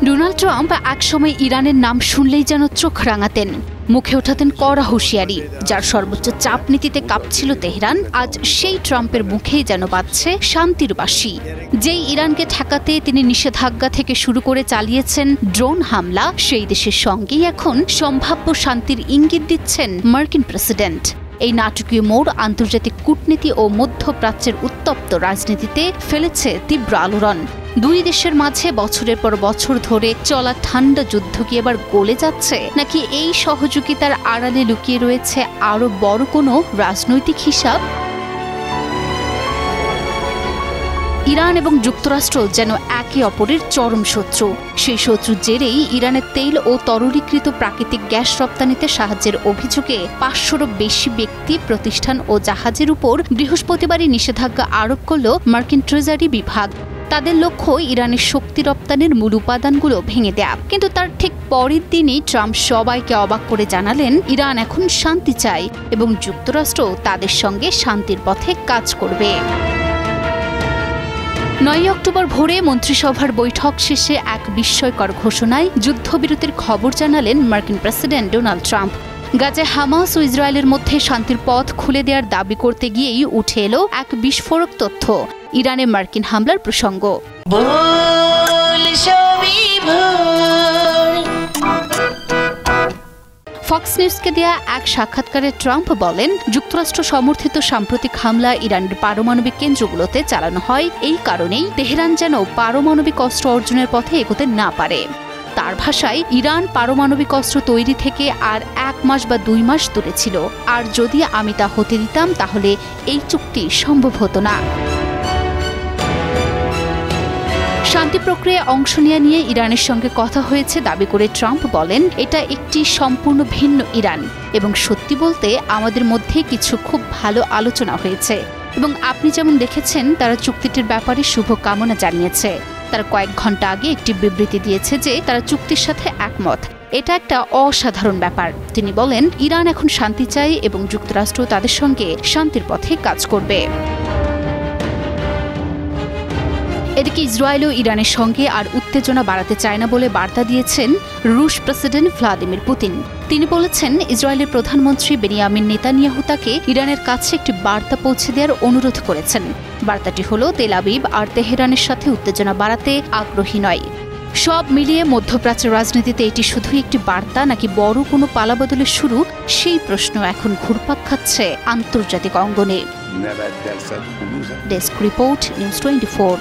Donald Trump একসময় ইরানের নাম শুনলেই যেন চোখ রাঙাতেন, মুখে ওঠাতেন কড়া হুঁশিয়ারি। যার সর্বোচ্চ চাপ নীতিতে কাঁপছিল তেহরান, আজ সেই ট্রাম্পের মুখেই যেন বাজছে শান্তির বাঁশি। যেই ইরানকে ঠেকাতে তিনি নিষেধাজ্ঞা থেকে শুরু করে চালিয়েছেন ড্রোন হামলা, সেই দেশের সঙ্গেই এখন সম্ভাব্য শান্তির ইঙ্গিত দিচ্ছেন মার্কিন প্রেসিডেন্ট। এই নাটকীয় মোড় আন্তর্জাতিক কূটনীতি ও মধ্যপ্রাচ্যের উত্তপ্ত রাজনীতিতে ফেলেছে তীব্র আলোড়ন। দুই দেশের মাঝে বছরের পর বছর ধরে চলা ঠান্ডা যুদ্ধ কি এবার গলে যাচ্ছে, নাকি এই সহযোগিতার আড়ালে লুকিয়ে রয়েছে আরও বড় কোনো রাজনৈতিক হিসাব? ইরান এবং যুক্তরাষ্ট্র যেন একে অপরের চরম শত্রু। সেই শত্রুর জেরেই ইরানের তেল ও তরলীকৃত প্রাকৃতিক গ্যাস রপ্তানিতে সাহায্যের অভিযোগে ৫০০রও বেশি ব্যক্তি, প্রতিষ্ঠান ও জাহাজের উপর বৃহস্পতিবারই নিষেধাজ্ঞা আরোপ করল মার্কিন ট্রেজারি বিভাগ। তাদের লক্ষ্য ইরানের শক্তি রপ্তানির মূল উপাদানগুলো ভেঙে দেয়া। কিন্তু তার ঠিক পরের দিনই ট্রাম্প সবাইকে অবাক করে জানালেন, ইরান এখন শান্তি চায় এবং যুক্তরাষ্ট্র তাদের সঙ্গে শান্তির পথে কাজ করবে। ৯ অক্টোবর ভোরে মন্ত্রিসভার বৈঠক শেষে এক বিস্ময়কর ঘোষণায় যুদ্ধবিরতির খবর জানালেন মার্কিন প্রেসিডেন্ট ডোনাল্ড ট্রাম্প। গাজায় হামাস ও ইসরায়েলের মধ্যে শান্তির পথ খুলে দেওয়ার দাবি করতে গিয়েই উঠে এলো এক বিস্ফোরক তথ্য, ইরানে মার্কিন হামলার প্রসঙ্গ। ফক্স নিউজকে দেয়া এক সাক্ষাৎকারে ট্রাম্প বলেন, যুক্তরাষ্ট্র সমর্থিত সাম্প্রতিক হামলা ইরানের পারমাণবিক কেন্দ্রগুলোতে চালানো হয় এই কারণেই তেহরান যেন পারমাণবিক অস্ত্র অর্জনের পথে এগোতে না পারে। তার ভাষায়, ইরান পারমাণবিক অস্ত্র তৈরি থেকে আর ১ মাস বা ২ মাস দূরে ছিল, আর যদি আমি তা হতে দিতাম তাহলে এই চুক্তি সম্ভব হতো না। শান্তি প্রক্রিয়ায় অংশ নেওয়া নিয়ে ইরানের সঙ্গে কথা হয়েছে দাবি করে ট্রাম্প বলেন, এটা একটি সম্পূর্ণ ভিন্ন ইরান এবং সত্যি বলতে আমাদের মধ্যে কিছু খুব ভালো আলোচনা হয়েছে এবং আপনি যেমন দেখেছেন তারা চুক্তিটির ব্যাপারে শুভ কামনা জানিয়েছে। তারা কয়েক ঘন্টা আগে একটি বিবৃতি দিয়েছে যে তারা চুক্তির সাথে একমত। এটা একটা অসাধারণ ব্যাপার। তিনি বলেন, ইরান এখন শান্তি চায় এবং যুক্তরাষ্ট্র তাদের সঙ্গে শান্তির পথে কাজ করবে। এদিকে ইসরায়েলও ইরানের সঙ্গে আর উত্তেজনা বাড়াতে চায় না বলে বার্তা দিয়েছেন রুশ প্রেসিডেন্ট ভ্লাদিমির পুতিন। তিনি বলেছেন, ইসরায়েলের প্রধানমন্ত্রী বেনিয়ামিন নেতানিয়াহু তাকে ইরানের কাছে একটি বার্তা পৌঁছে দেওয়ার অনুরোধ করেছেন। বার্তাটি হলো, তেল আবিব আর তেহরানের সাথে উত্তেজনা বাড়াতে আগ্রহী নয়। সব মিলিয়ে মধ্যপ্রাচ্যের রাজনীতিতে এটি শুধুই একটি বার্তা নাকি বড় কোনো পালাবদলের শুরু, সেই প্রশ্ন এখন ঘুরপাক খাচ্ছে আন্তর্জাতিক অঙ্গনে। Desk report, news 24।